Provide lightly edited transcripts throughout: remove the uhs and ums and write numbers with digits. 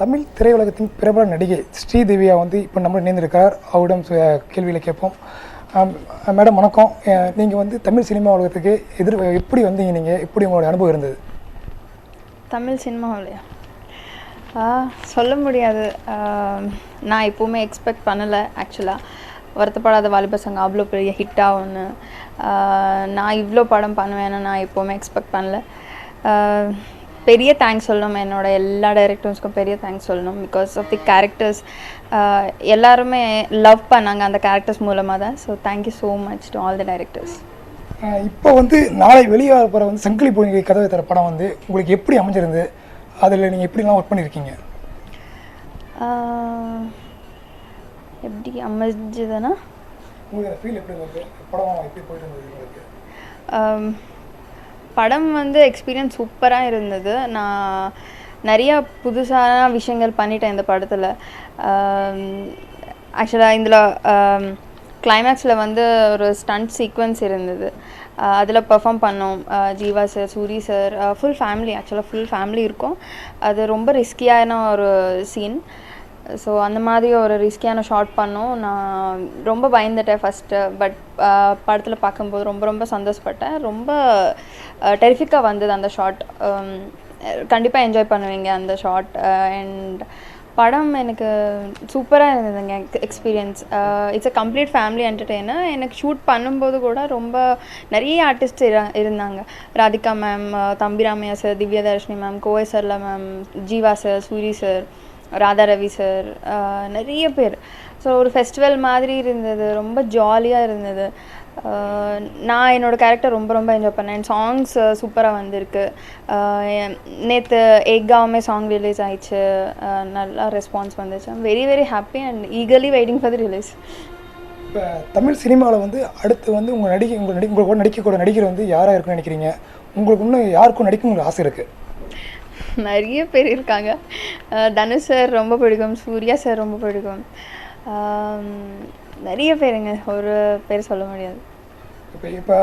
தமிழ் திரையுலகத்தின் பிரபல நடிகை ஸ்ரீதேவியா வந்து இப்போ நம்ம இணைந்திருக்கார். அவரிடம் கேள்வியில் கேட்போம். மேடம் வணக்கம். நீங்கள் வந்து தமிழ் சினிமா உலகத்துக்கு எப்படி வந்தீங்க? நீங்கள் எப்படி உங்களோட அனுபவம் இருந்தது? தமிழ் சினிமாவிலையா சொல்ல முடியாது. நான் எப்போவுமே எக்ஸ்பெக்ட் பண்ணலை. ஆக்சுவலாக வருத்தப்படாத வாலிபசங்க அவ்வளோ பெரிய ஹிட்டாக ஒன்று நான் இவ்வளோ படம் பண்ணுவேன்னு நான் எப்போவுமே எக்ஸ்பெக்ட் பண்ணல. பெரிய தேங்க்ஸ் சொல்லணும், என்னோடய எல்லா டைரக்டர்ஸ்க்கும் பெரிய தேங்க்ஸ் சொல்லணும். பிகாஸ் ஆஃப் தி கேரக்டர்ஸ் எல்லாருமே லவ் பண்ணாங்க அந்த கேரக்டர்ஸ் மூலமாக தான். So thank you so much to all the directors. இப்போ வந்து நாளை வெளியே போகிற வந்து சங்கிலி பொங்கி கதவை தர படம் வந்து உங்களுக்கு எப்படி அமைஞ்சிருந்து? அதில் நீங்கள் எப்படிலாம் ஒர்க் பண்ணியிருக்கீங்க? எப்படி அமைஞ்சதுன்னா உங்களுக்கு ஃபீல் எப்படி இருந்தது? படம் எப்படி போயிட்டு இருந்தது உங்களுக்கு? படம் வந்து எக்ஸ்பீரியன்ஸ் சூப்பராக இருந்தது. நான் நிறையா புதுசான விஷயங்கள் பண்ணிட்டேன் இந்த படத்தில். ஆக்சுவலாக இதில் கிளைமேக்ஸில் வந்து ஒரு ஸ்டண்ட் சீக்வன்ஸ் இருந்தது. அதில் பெர்ஃபார்ம் பண்ணோம். Jiiva sir, Soori sir, full family, ஆக்சுவலாக ஃபுல் ஃபேமிலி இருக்கும். அது ரொம்ப ரிஸ்கியான ஒரு சீன். ஸோ அந்த மாதிரி ஒரு ரிஸ்கியான ஷாட் பண்ணோம். நான் ரொம்ப பயந்துட்டேன் ஃபஸ்ட்டு. பட் படத்தில் பார்க்கும்போது ரொம்ப ரொம்ப சந்தோஷப்பட்டேன். ரொம்ப டெரிஃபிக்காக வந்தது அந்த ஷாட். கண்டிப்பாக என்ஜாய் பண்ணுவீங்க அந்த ஷாட். அண்ட் படம் எனக்கு சூப்பராக இருந்ததுங்க experience. It's a complete family entertainer. எனக்கு ஷூட் பண்ணும்போது கூட ரொம்ப நிறைய ஆர்டிஸ்ட் இருந்தாங்க. Radhika ma'am, Thambi Ramaiah sir, Divyadharshini ma'am, Kovai Sarala ma'am, Jiiva sir, Soori sir, Radha Ravi sir, நிறைய பேர். ஸோ ஒரு ஃபெஸ்டிவல் மாதிரி இருந்தது. ரொம்ப ஜாலியாக இருந்தது. நான் என்னோடய கேரக்டர் ரொம்ப ரொம்ப என்ஜாய் பண்ணேன். சாங்ஸ் சூப்பராக வந்திருக்கு. நேற்று ஏகாவுமே சாங் ரிலீஸ் ஆயிடுச்சு. நல்லா ரெஸ்பான்ஸ் வந்துச்சு. I'm very very happy and eagerly waiting for the release. இப்போ தமிழ் சினிமாவில் வந்து அடுத்து வந்து உங்களோட நடிக்கக்கூட நடிகர் வந்து யாராக இருக்குன்னு நினைக்கிறீங்க? உங்களுக்கு இன்னும் யாருக்கும் நடிக்க உங்களுக்கு ஆசை இருக்குது? நிறைய பேர் இருக்காங்க. தனுஷ் சார் ரொம்ப பிடிக்கும், சூர்யா சார் ரொம்ப பிடிக்கும். நிறைய பேருங்க, ஒரு பேர் சொல்ல முடியாது. இப்போ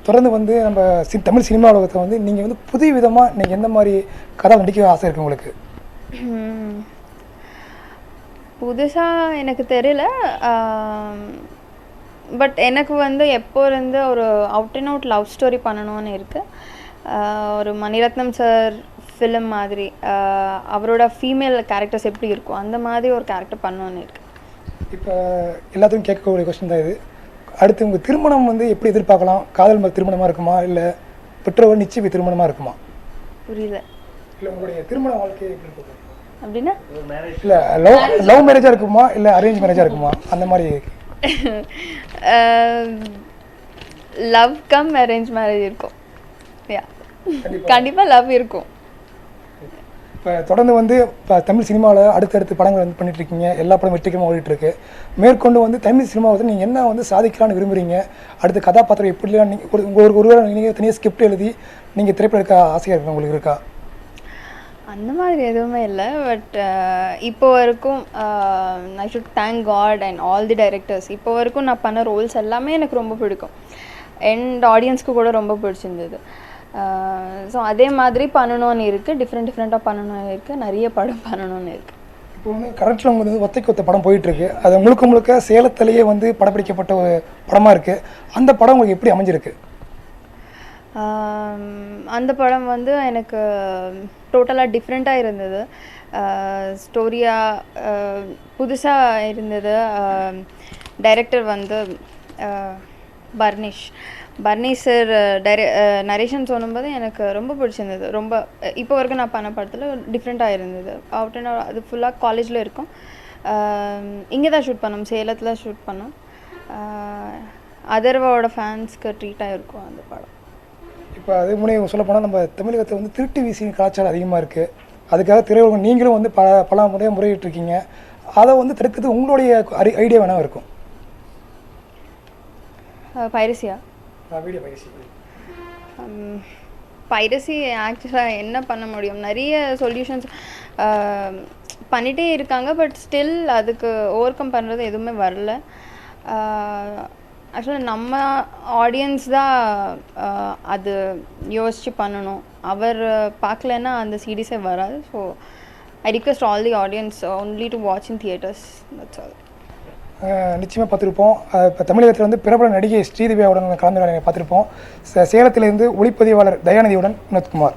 தொடர்ந்து வந்து நம்ம தமிழ் சினிமா உலகத்தை வந்து நீங்கள் வந்து புதிய விதமாக நீங்கள் எந்த மாதிரி கதை நடிக்க ஆசை இருக்குது உங்களுக்கு? புதுசாக எனக்கு தெரியல. பட் எனக்கு வந்து எப்போ இருந்து ஒரு out and out love story பண்ணணும்னு இருக்குது. ஒரு மணிரத்னம் சார் ஃபிலிம் மாதிரி அவரோட ஃபீமேல் கேரக்டர்ஸ் எப்படி இருக்கும் அந்த மாதிரி ஒரு கேரக்டர் பண்ணணும்னு இருக்குது. இப்போ எல்லாத்துக்கும் கேட்கக்கூடிய கொஸ்டின் தான் இது. அடுத்து உங்கள் திருமணம் வந்து எப்படி எதிர்பார்க்கலாம்? காதல் திருமணமாக இருக்குமா, இல்லை பெற்றோர் நிச்சய திருமணமாக இருக்குமா? புரியல. இல்லை உங்களுடைய திருமண வாழ்க்கையை எப்படி இருக்கும் அப்படின்னா? இல்லை லவ் மேரேஜாக இருக்குமா, இல்லை அரேஞ்ச் மேரேஜாக இருக்குமா, அந்த மாதிரி? லவ் கம் அரேஞ்ச் மேரேஜ் இருக்கும். கண்டிப்பாக லவ் இருக்கும். இப்போ தொடர்ந்து வந்து இப்போ தமிழ் சினிமாவில் அடுத்தடுத்து படங்கள் வந்து பண்ணிகிட்ருக்கீங்க. எல்லா படம் வெற்றிகரமாக ஓடிட்டுருக்கு. மேற்கொண்டு வந்து தமிழ் சினிமாவை வந்து நீங்கள் என்ன வந்து சாதிக்கலான்னு விரும்புகிறீங்க? அடுத்த கதாபாத்திரம் எப்படிலாம் நீங்கள் ஒருவேளை நீங்கள் தனியாக ஸ்கிரிப்ட் எழுதி நீங்கள் திரைப்படம் எடுக்க ஆசையாக இருக்கு உங்களுக்கு இருக்கா? அந்த மாதிரி எதுவுமே இல்லை. பட் இப்போ வரைக்கும் I should thank God and all the directors. இப்போ வரைக்கும் நான் பண்ண ரோல்ஸ் எல்லாமே எனக்கு ரொம்ப பிடிக்கும். அண்ட் ஆடியன்ஸ்க்கு கூட ரொம்ப பிடிச்சிருந்தது. ஸோ அதே மாதிரி பண்ணணும்னு இருக்குது. டிஃப்ரெண்ட்டாக பண்ணணும்னு இருக்குது. நிறைய படம் பண்ணணும்னு இருக்குது. இப்போ வந்து கரெக்டில் உங்களுக்கு வந்து ஒத்தைக்கு ஒத்த படம் போயிட்டுருக்கு. அது முழுக்க சேலத்திலேயே வந்து படப்பிடிக்கப்பட்ட ஒரு படமாக இருக்குது. அந்த படம் உங்களுக்கு எப்படி அமைஞ்சிருக்கு? அந்த படம் வந்து எனக்கு டோட்டலாக டிஃப்ரெண்ட்டாக இருந்தது. ஸ்டோரியாக புதுசாக இருந்தது. டைரக்டர் வந்து பர்னிஷ் சார் நரேஷன் சொல்லும்போது எனக்கு ரொம்ப பிடிச்சிருந்தது. ரொம்ப இப்போ வரைக்கும் நான் பண்ண படத்தில் டிஃப்ரெண்ட்டாக இருந்தது. அவுட் அண்ட் அவுட் அது ஃபுல்லாக காலேஜில் இருக்கும். இங்கே தான் ஷூட் பண்ணோம், சேலத்தில் ஷூட் பண்ணோம். அதர்வாவோட ஃபேன்ஸ்க்கு ட்ரீட்டாக இருக்கும் அந்த படம். இப்போ அது முன்னே சொல்ல போனால் நம்ம தமிழகத்தை வந்து திருட்டு வீசி கலாச்சாரம் அதிகமாக இருக்குது. அதுக்காக திரையுலகம் நீங்களும் வந்து பல முறையாக முறையிட்டிருக்கீங்க. அதை வந்து தடுக்கிறது உங்களுடைய ஐடியா வேணால் இருக்கும். பைரசியா? வீடியோ பைரசி ஆக்சுவலாக என்ன பண்ண முடியும்? நிறைய சொல்யூஷன்ஸ் பண்ணிகிட்டே இருக்காங்க. பட் ஸ்டில் அதுக்கு ஓவர் கம் பண்ணுறது எதுவுமே வரல. ஆக்சுவலாக நம்ம ஆடியன்ஸ் தான் அது யோசித்து பண்ணணும். அவர் பார்க்கலன்னா அந்த சீரீஸே வராது. So I request all the audience only to watch in theatres. That's all. நிச்சயமாக பார்த்துருப்போம். இப்போ தமிழகத்தில் வந்து பிரபல நடிகை ஸ்ரீதேவியாவுடன் கலந்து பார்த்துருப்போம். சேலத்திலிருந்து ஒளிப்பதிவாளர் தயாநிதியுடன் வினோத்குமார்.